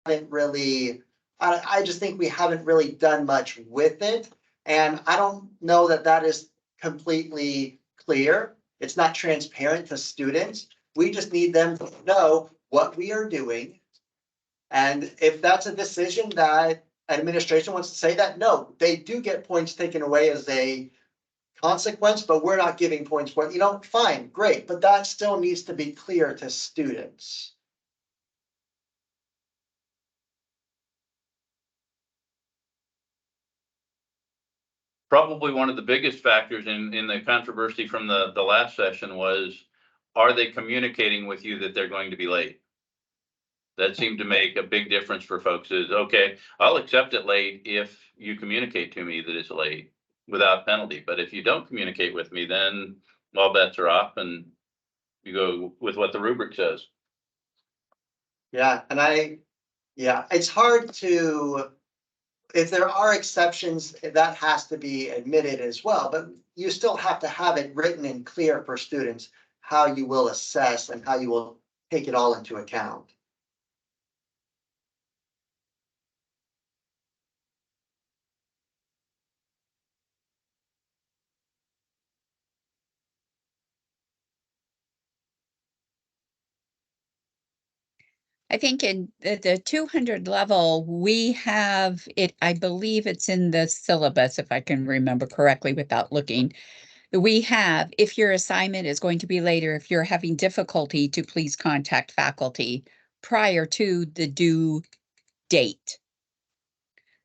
haven't really, I just think we haven't really done much with it. And I don't know that that is completely clear. It's not transparent to students. We just need them to know what we are doing. And if that's a decision that administration wants to say that, no, they do get points taken away as a consequence, but we're not giving points for it. Fine, great, but that still needs to be clear to students. Probably one of the biggest factors in the controversy from the last session was, are they communicating with you that they're going to be late? That seemed to make a big difference for folks. Is, okay, I'll accept it late if you communicate to me that it's late without penalty. But if you don't communicate with me, then all bets are off and you go with what the rubric says. Yeah, it's hard to, if there are exceptions, that has to be admitted as well, but you still have to have it written and clear for students how you will assess and how you will take it all into account. I think in the 200 level, we have it, I believe it's in the syllabus, if I can remember correctly without looking. We have, if your assignment is going to be later, if you're having difficulty, to please contact faculty prior to the due date.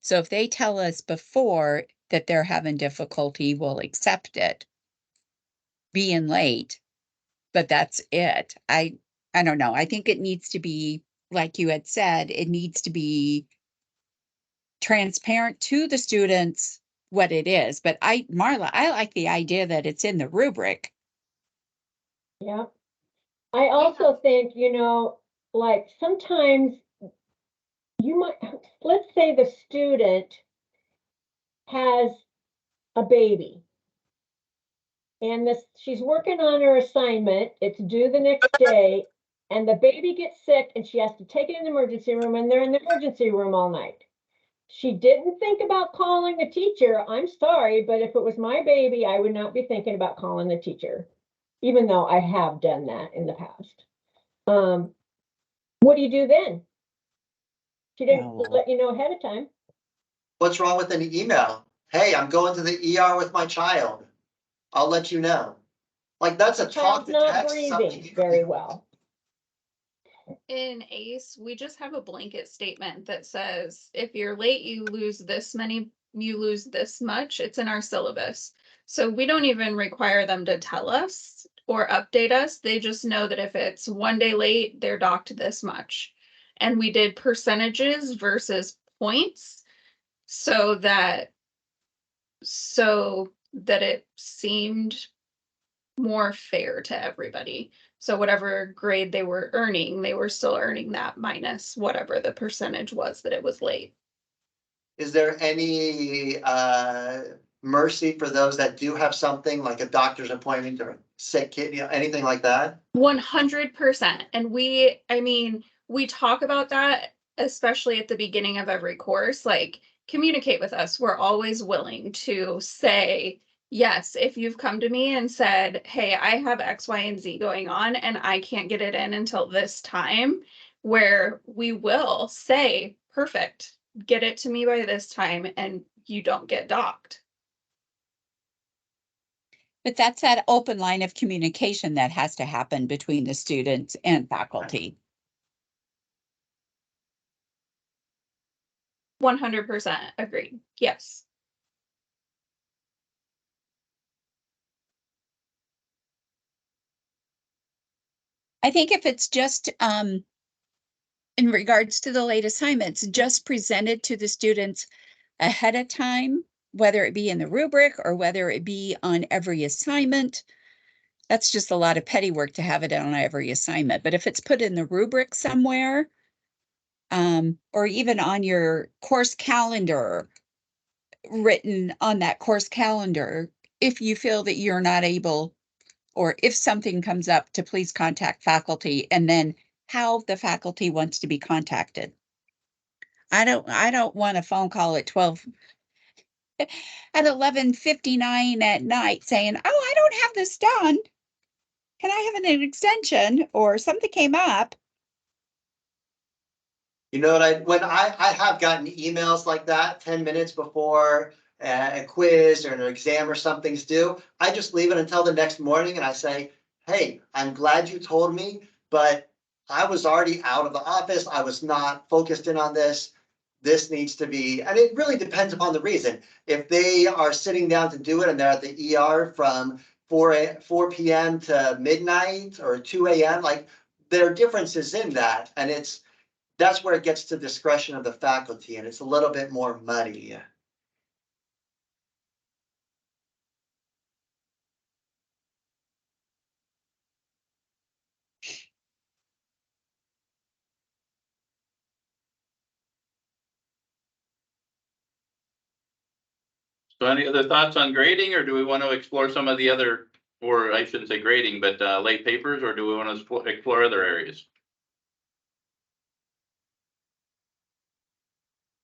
So if they tell us before that they're having difficulty, we'll accept it, being late, but that's it. I don't know. I think it needs to be, like you had said, it needs to be transparent to the students what it is. But Marla, I like the idea that it's in the rubric. Yeah. I also think, like sometimes you might, let's say the student has a baby and she's working on her assignment. It's due the next day and the baby gets sick and she has to take it in the emergency room and they're in the emergency room all night. She didn't think about calling the teacher. I'm sorry, but if it was my baby, I would not be thinking about calling the teacher, even though I have done that in the past. What do you do then? She didn't let you know ahead of time. What's wrong with an email? Hey, I'm going to the ER with my child. I'll let you know. Like, that's a talk to not text. breathing very well. In ACE, we just have a blanket statement that says, if you're late, you lose this much. It's in our syllabus. So we don't even require them to tell us or update us. They just know that if it's one day late, they're docked this much. And we did percentages versus points so that it seemed more fair to everybody. So whatever grade they were earning, they were still earning that minus whatever the percentage was that it was late. Is there any mercy for those that do have something like a doctor's appointment or a sick kid, anything like that? 100%. And we talk about that, especially at the beginning of every course, like, communicate with us. We're always willing to say, yes, if you've come to me and said, hey, I have X, Y, and Z going on and I can't get it in until this time, where we will say, perfect, get it to me by this time and you don't get docked. But that's that open line of communication that has to happen between the students and faculty. 100% agreed. Yes. I think if it's just in regards to the late assignments, just presented to the students ahead of time, whether it be in the rubric or whether it be on every assignment, that's just a lot of petty work to have it on every assignment. But if it's put in the rubric somewhere, or even on your course calendar, written on that course calendar, if you feel that you're not able, or if something comes up, to please contact faculty, and then how the faculty wants to be contacted. I don't want a phone call at 12 at 11:59 at night saying, "Oh, I don't have this done. Can I have an extension?" Or something came up. You know what I have gotten emails like that 10 minutes before a quiz or an exam or something's due. I just leave it until the next morning and I say, hey, I'm glad you told me, but I was already out of the office. I was not focused in on this. This needs to be, and it really depends upon the reason. If they are sitting down to do it and they're at the ER from 4 p.m. to midnight or 2 a.m., like there are differences in that. And that's where it gets to discretion of the faculty and it's a little bit more muddy. So any other thoughts on grading, or do we want to explore some of the other, or I shouldn't say grading, but late papers, or do we want to explore other areas?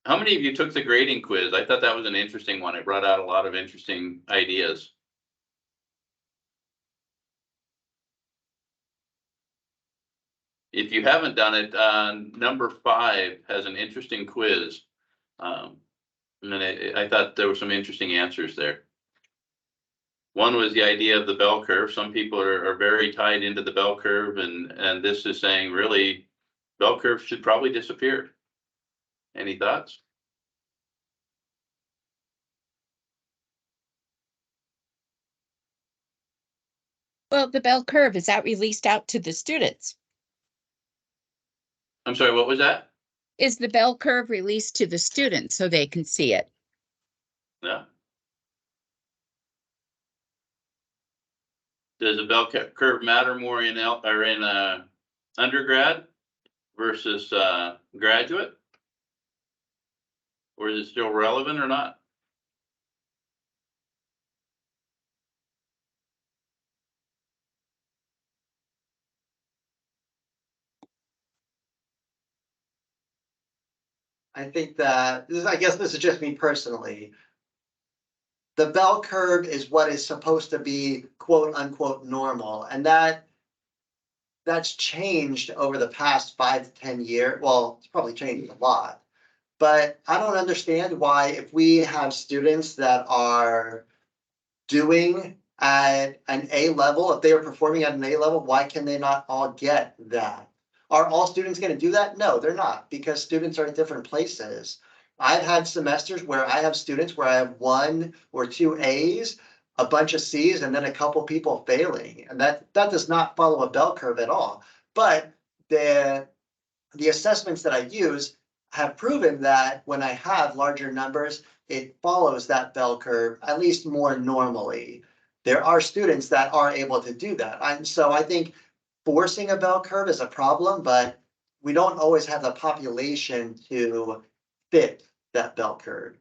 How many of you took the grading quiz? I thought that was an interesting one. It brought out a lot of interesting ideas. If you haven't done it, number 5 has an interesting quiz. And I thought there were some interesting answers there. One was the idea of the bell curve. Some people are very tied into the bell curve, and this is saying really bell curve should probably disappear. Any thoughts? Well, the bell curve, is that released out to the students? I'm sorry, what was that? Is the bell curve released to the students so they can see it? Yeah. Does the bell curve matter more in undergrad versus graduate? Or is it still relevant or not? I think that, I guess this is just me personally. The bell curve is what is supposed to be quote unquote normal. And that's changed over the past 5 to 10 years. Well, it's probably changed a lot. But I don't understand why if we have students that are doing at an A level, if they are performing at an A level, why can they not all get that? Are all students going to do that? No, they're not, because students are at different places. I've had semesters where I have students where I have 1 or 2 A's, a bunch of C's, and then a couple people failing. And that does not follow a bell curve at all. But the assessments that I use have proven that when I have larger numbers, it follows that bell curve, at least more normally. There are students that are able to do that. And so I think forcing a bell curve is a problem, but we don't always have the population to fit that bell curve.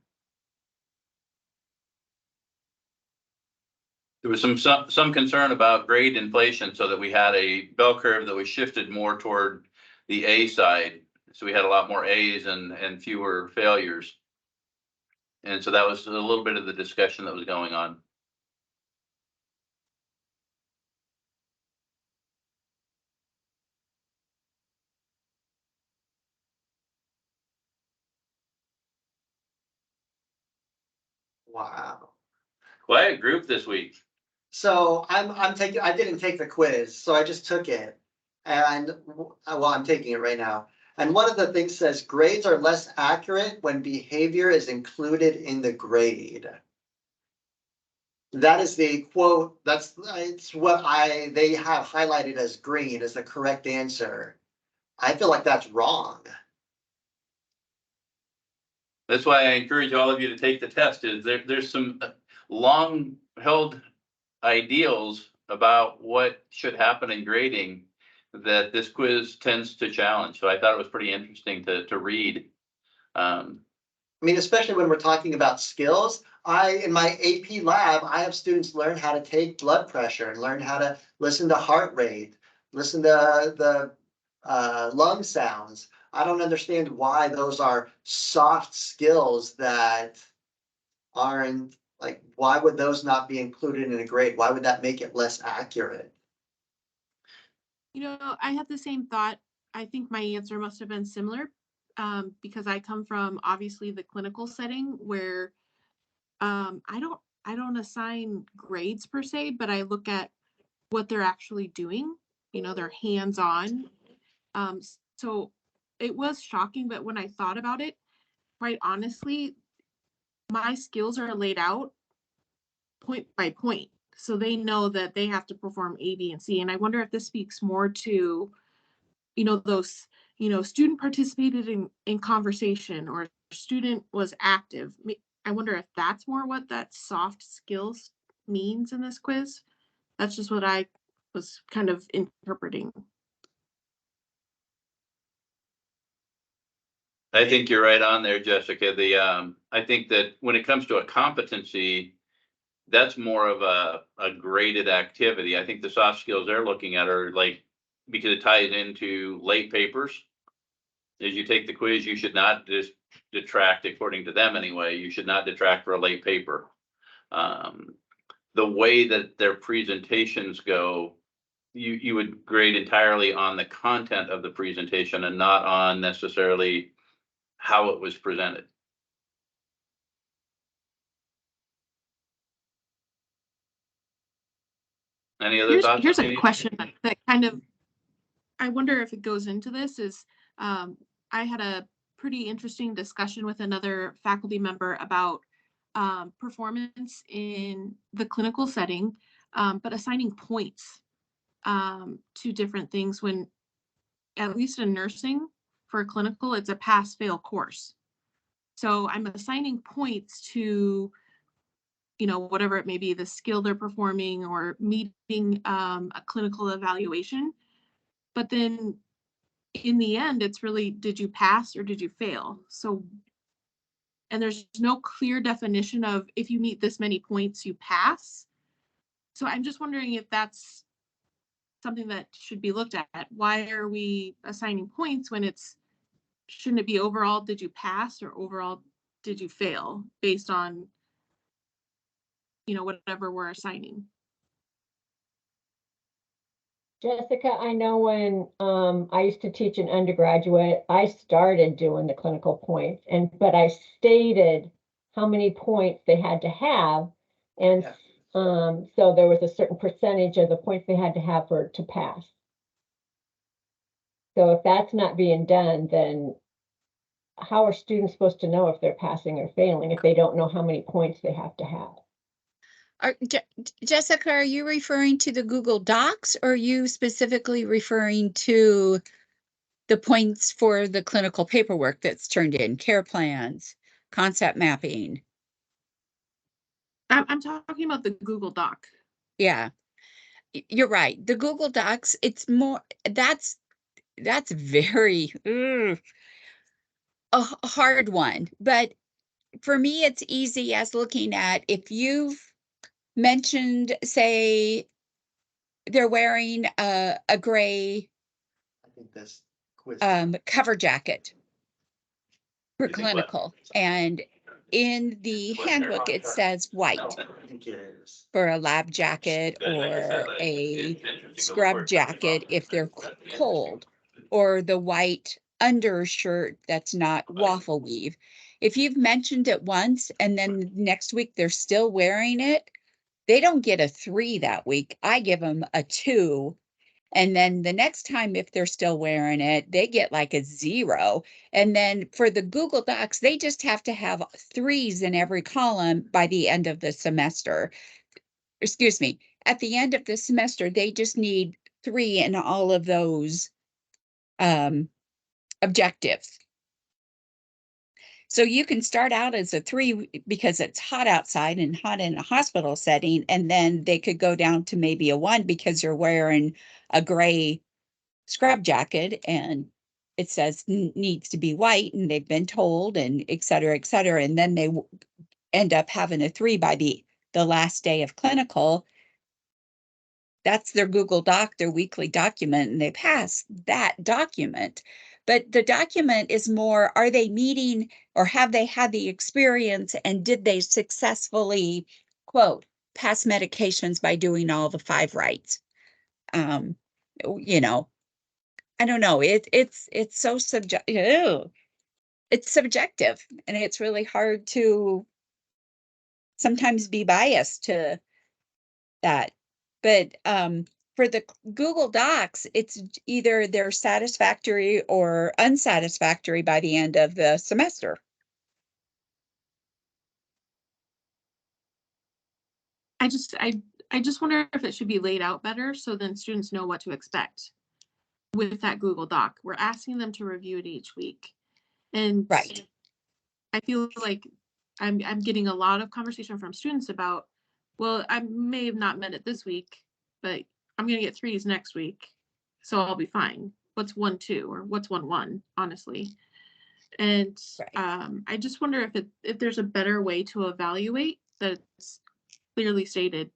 There was some concern about grade inflation, so that we had a bell curve that was shifted more toward the A side. So we had a lot more A's and fewer failures. And so that was a little bit of the discussion that was going on. Wow. Quiet group this week. So I didn't take the quiz, so I just took it. And well, I'm taking it right now. And one of the things says grades are less accurate when behavior is included in the grade. That is the quote, it's what they have highlighted as green as the correct answer. I feel like that's wrong. That's why I encourage all of you to take the test. There's some long held ideals about what should happen in grading that this quiz tends to challenge. So I thought it was pretty interesting to read. I mean, especially when we're talking about skills. In my AP lab, I have students learn how to take blood pressure and learn how to listen to heart rate, listen to the lung sounds. I don't understand why those are soft skills that aren't, like, why would those not be included in a grade? Why would that make it less accurate? You know, I had the same thought. I think my answer must have been similar, because I come from obviously the clinical setting where I don't assign grades per se, but I look at what they're actually doing. You know, they're hands-on. So it was shocking, but when I thought about it, quite honestly, my skills are laid out point by point. So they know that they have to perform A, B, and C. And I wonder if this speaks more to, you know, those, you know, student participated in conversation or student was active. I wonder if that's more what that soft skills means in this quiz. That's just what I was kind of interpreting. I think you're right on there, Jessica. I think that when it comes to a competency, that's more of a graded activity. I think the soft skills they're looking at are like, because it ties into late papers. As you take the quiz, you should not just detract, according to them anyway, you should not detract for a late paper. The way that their presentations go, you would grade entirely on the content of the presentation and not on necessarily how it was presented. Any other thoughts? Here's a question that kind of, I wonder if it goes into this is, I had a pretty interesting discussion with another faculty member about performance in the clinical setting, but assigning points to different things when, at least in nursing for a clinical, it's a pass-fail course. So I'm assigning points to, you know, whatever it may be, the skill they're performing or meeting a clinical evaluation. But then in the end, it's really, did you pass or did you fail? So, and there's no clear definition of if you meet this many points, you pass. So I'm just wondering if that's something that should be looked at. Why are we assigning points when shouldn't it be overall, did you pass or overall, did you fail based on, you know, whatever we're assigning? Jessica, I know when I used to teach an undergraduate, I started doing the clinical points, but I stated how many points they had to have, and Yeah. So there was a certain percentage of the points they had to have to pass. So if that's not being done, then how are students supposed to know if they're passing or failing if they don't know how many points they have to have? Jessica, are you referring to the Google Docs or are you specifically referring to the points for the clinical paperwork that's turned in, care plans, concept mapping? I'm talking about the Google Doc. Yeah, you're right. The Google Docs, it's more, that's very a hard one. But for me, it's easy as looking at if you've mentioned, say, they're wearing a gray I think this quiz. cover jacket for You think what? clinical, and in the handbook it says white I think it is. for a lab jacket or a scrub jacket if they're cold, or the white undershirt that's not waffle weave. If you've mentioned it once and then next week they're still wearing it, they don't get a 3 that week. I give them a 2. And then the next time, if they're still wearing it, they get like a 0. And then for the Google Docs, they just have to have 3s in every column by the end of the semester. Excuse me, at the end of the semester, they just need 3 in all of those objectives. So you can start out as a 3 because it's hot outside and hot in a hospital setting, and then they could go down to maybe a 1 because you're wearing a gray scrub jacket and it says needs to be white and they've been told, and et cetera, and then they end up having a 3 by the last day of clinical. That's their Google Doc, their weekly document, and they pass that document. But the document is more, are they meeting or have they had the experience and did they successfully, quote, pass medications by doing all the 5 rights? You know, I don't know. It's so subjective. It's subjective and it's really hard to sometimes be biased to that. But for the Google Docs, it's either they're satisfactory or unsatisfactory by the end of the semester. I just wonder if it should be laid out better so then students know what to expect with that Google Doc. We're asking them to review it each week. And Right. I feel like I'm getting a lot of conversation from students about, well, I may have not met it this week, but I'm gonna get 3s next week, so I'll be fine. What's 1-2 or what's 1-1, honestly. And Right. I just wonder if there's a better way to evaluate that's clearly stated,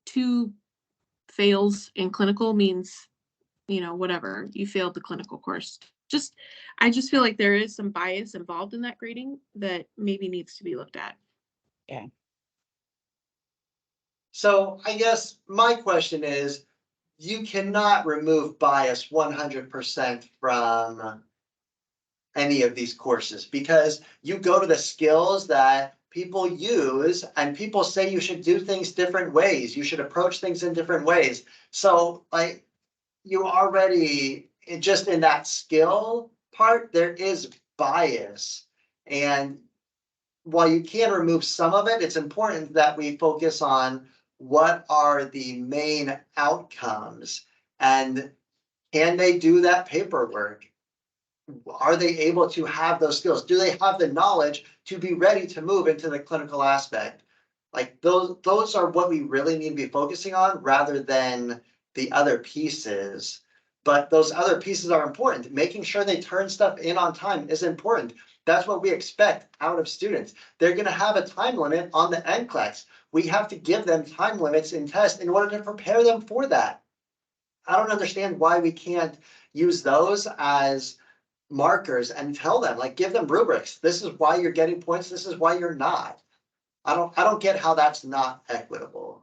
2 fails in clinical means, whatever, you failed the clinical course. I just feel like there is some bias involved in that grading that maybe needs to be looked at. Yeah. So I guess my question is, you cannot remove bias 100% from any of these courses because you go to the skills that people use and people say you should do things different ways. You should approach things in different ways. So like you already, just in that skill part, there is bias. And while you can remove some of it, it's important that we focus on what are the main outcomes and can they do that paperwork? Are they able to have those skills? Do they have the knowledge to be ready to move into the clinical aspect? Like those are what we really need to be focusing on rather than the other pieces. But those other pieces are important. Making sure they turn stuff in on time is important. That's what we expect out of students. They're going to have a time limit on the NCLEX. We have to give them time limits in tests in order to prepare them for that. I don't understand why we can't use those as markers and tell them, like, give them rubrics. This is why you're getting points. This is why you're not. I don't get how that's not equitable.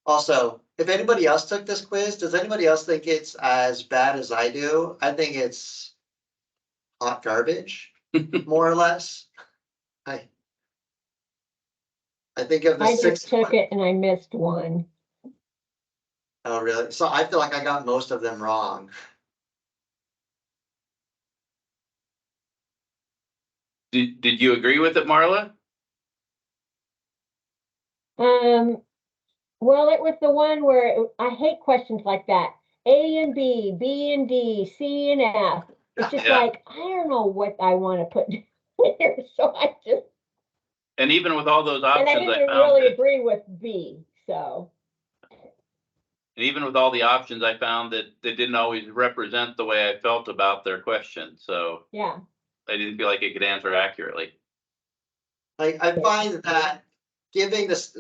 Also, if anybody else took this quiz, does anybody else think it's as bad as I do? I think it's hot garbage, more or less. I think of the I six. just took it and I missed one. Oh, really? So I feel like I got most of them wrong. Did you agree with it, Marla? Well, it was the one where I hate questions like that. A and B, B and D, C and F. It's just Yeah. like, I don't know what I want to put here, so I just, And even with all those and I options, I didn't found really that, agree with B, so. and even with all the options, I found that they didn't always represent the way I felt about their question. So Yeah, I didn't feel like it could answer accurately. Like I find that giving this,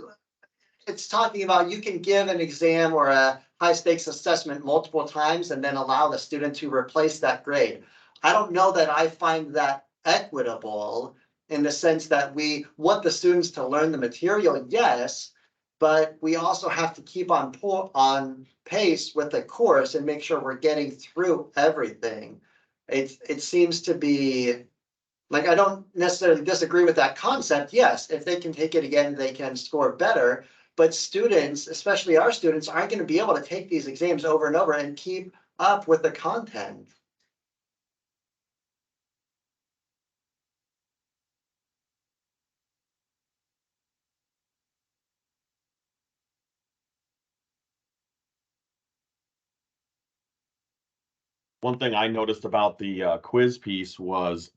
it's talking about you can give an exam or a high stakes assessment multiple times and then allow the student to replace that grade. I don't know that I find that equitable in the sense that we want the students to learn the material, yes, but we also have to keep on pace with the course and make sure we're getting through everything. It seems to be like, I don't necessarily disagree with that concept. Yes, if they can take it again, they can score better. But students, especially our students, aren't going to be able to take these exams over and over and keep up with the content. One thing I noticed about the quiz piece was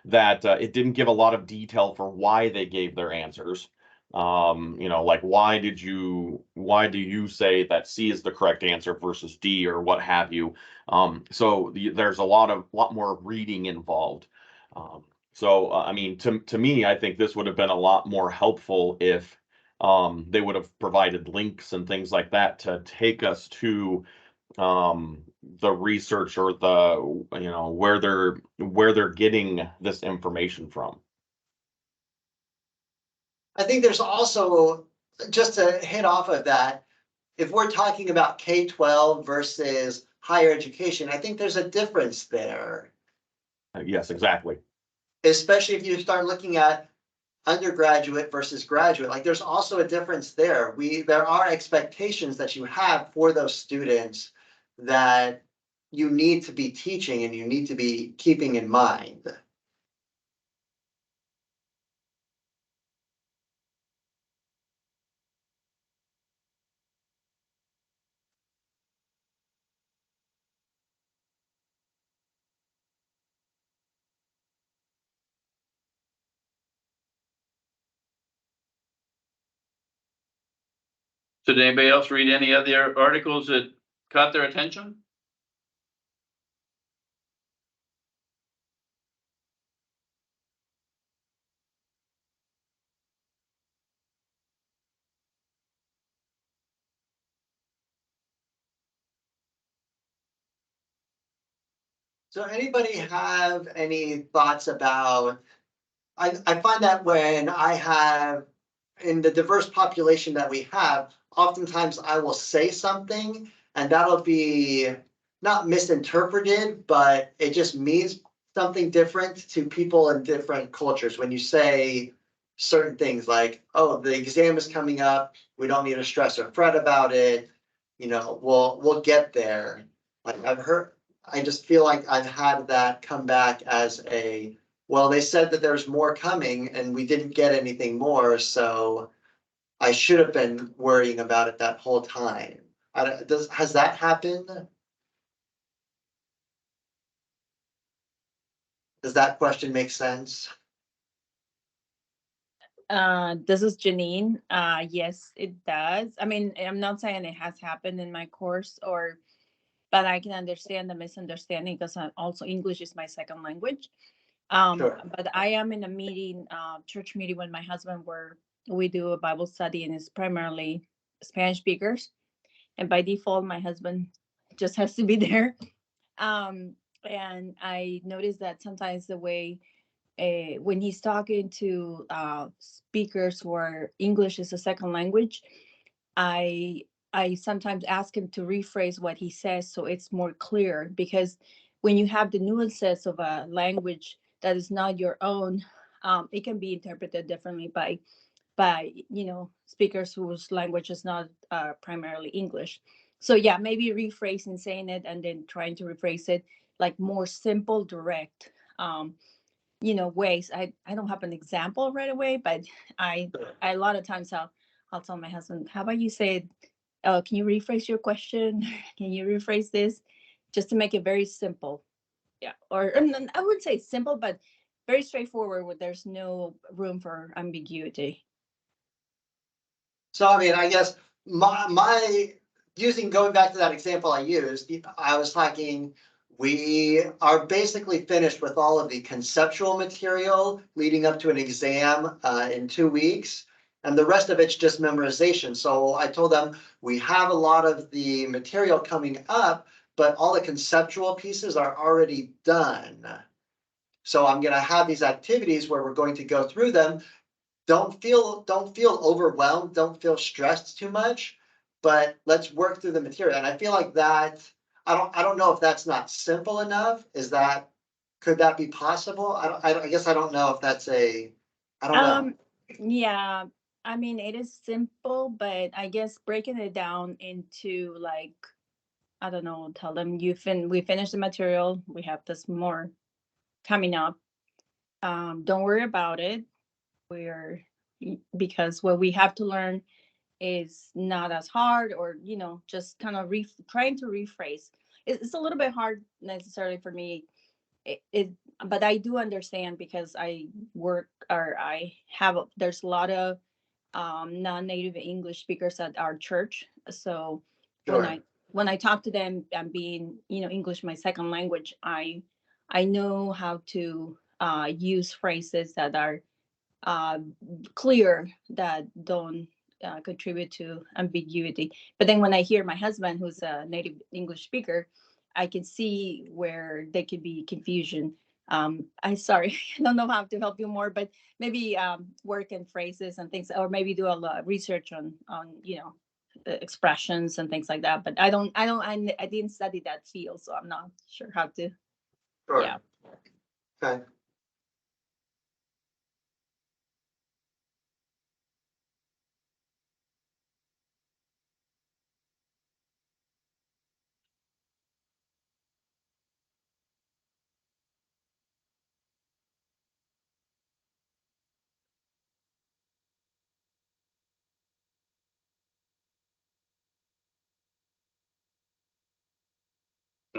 that it didn't give a lot of detail for why they gave their answers. Like why do you say that C is the correct answer versus D or what have you? So there's a lot more reading involved. I mean, to me, I think this would have been a lot more helpful if they would have provided links and things like that to take us to the research or where they're getting this information from. I think there's also, just to hit off of that, if we're talking about K-12 versus higher education, I think there's a difference there. Yes, exactly. Especially if you start looking at undergraduate versus graduate, like there's also a difference there. There are expectations that you have for those students that you need to be teaching and you need to be keeping in mind. So did anybody else read any other articles that caught their attention? So anybody have any thoughts about, I find that when I have, in the diverse population that we have, oftentimes I will say something and that'll be not misinterpreted, but it just means something different to people in different cultures. When you say certain things like, oh, the exam is coming up, we don't need to stress or fret about it, we'll get there. Like I just feel like I've had that come back as well, they said that there's more coming and we didn't get anything more, so I should have been worrying about it that whole time. Has that happened? Does that question make sense? This is Janine. Yes, it does. I mean, I'm not saying it has happened in my course but I can understand the misunderstanding because also English is my second language. Sure. But I am in a meeting, church meeting with my husband where we do a Bible study and it's primarily Spanish speakers. And by default, my husband just has to be there. And I noticed that sometimes the way when he's talking to speakers where English is a second language, I sometimes ask him to rephrase what he says so it's more clear, because when you have the nuances of a language that is not your own, it can be interpreted differently by speakers whose language is not primarily English. So yeah, maybe rephrasing, saying it, and then trying to rephrase it like more simple, direct ways. I don't have an example right away, but I a lot of times I'll tell my husband, how about you say, can you rephrase your question? Can you rephrase this? Just to make it very simple. Yeah. Or I wouldn't say simple, but very straightforward where there's no room for ambiguity. So I mean, I guess my going back to that example I used, I was talking, we are basically finished with all of the conceptual material leading up to an exam in 2 weeks. And the rest of it's just memorization. So I told them we have a lot of the material coming up, but all the conceptual pieces are already done. So I'm going to have these activities where we're going to go through them. Don't feel overwhelmed, don't feel stressed too much, but let's work through the material. And I feel like that, I don't know if that's not simple enough. Could that be possible? I guess I don't know if that's I don't know. Yeah, I mean, it is simple, but I guess breaking it down into like, I don't know, tell them we finished the material, we have this more coming up. Don't worry about it. Because what we have to learn is not as hard, or just kind of trying to rephrase. It's a little bit hard necessarily for me. but I do understand because I work or I have, there's a lot of non-native English speakers at our church. So Sure. when I talk to them and being, English my second language, I know how to use phrases that are uh, clear, that don't contribute to ambiguity. But then when I hear my husband, who's a native English speaker, I can see where there could be confusion. I sorry, I don't know how to help you more, but maybe work in phrases and things, or maybe do a lot of research on expressions and things like that. But I didn't study that field, so I'm not sure how to. Sure. Yeah. Okay.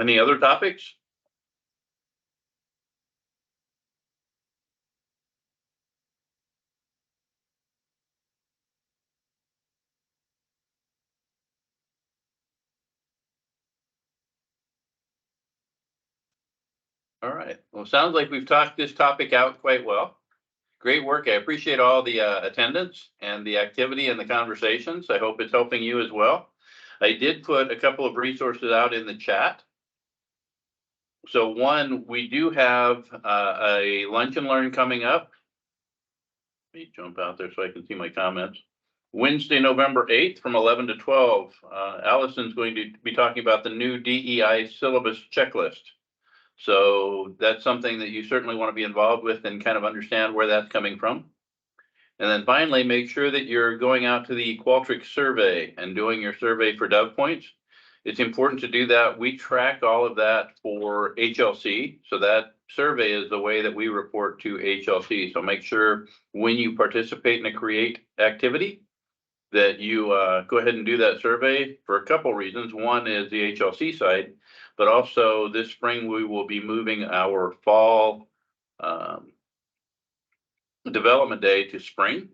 Any other topics? All right. Well, sounds like we've talked this topic out quite well. Great work. I appreciate all the attendance and the activity and the conversations. I hope it's helping you as well. I did put a couple of resources out in the chat. So one, we do have a lunch and learn coming up. Let me jump out there so I can see my comments. Wednesday, November 8th from 11 to 12. Allison's going to be talking about the new DEI syllabus checklist. So that's something that you certainly want to be involved with and kind of understand where that's coming from. And then finally, make sure that you're going out to the Qualtrics survey and doing your survey for Dove Points. It's important to do that. We track all of that for HLC. So that survey is the way that we report to HLC. So make sure when you participate in a create activity that you go ahead and do that survey for a couple reasons. One is the HLC side, but also this spring we will be moving our fall development day to spring,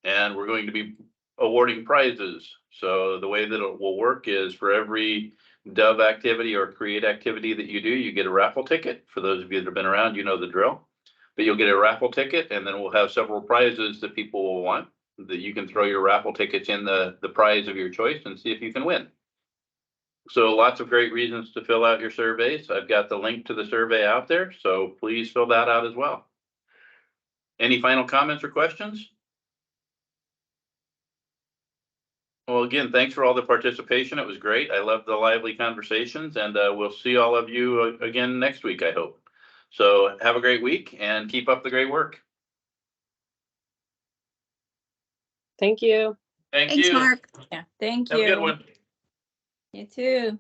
and we're going to be awarding prizes. So the way that it will work is for every Dove activity or create activity that you do, you get a raffle ticket. For those of you that have been around, you know the drill. But you'll get a raffle ticket, and then we'll have several prizes that people will want, that you can throw your raffle tickets in the prize of your choice and see if you can win. So lots of great reasons to fill out your surveys. I've got the link to the survey out there, so please fill that out as well. Any final comments or questions? Well, again, thanks for all the participation. It was great. I love the lively conversations, and we'll see all of you again next week, I hope. So have a great week and keep up the great work. Thank you. Thank Thanks, you. Mark. Yeah. Thank Have you. a good one. You too.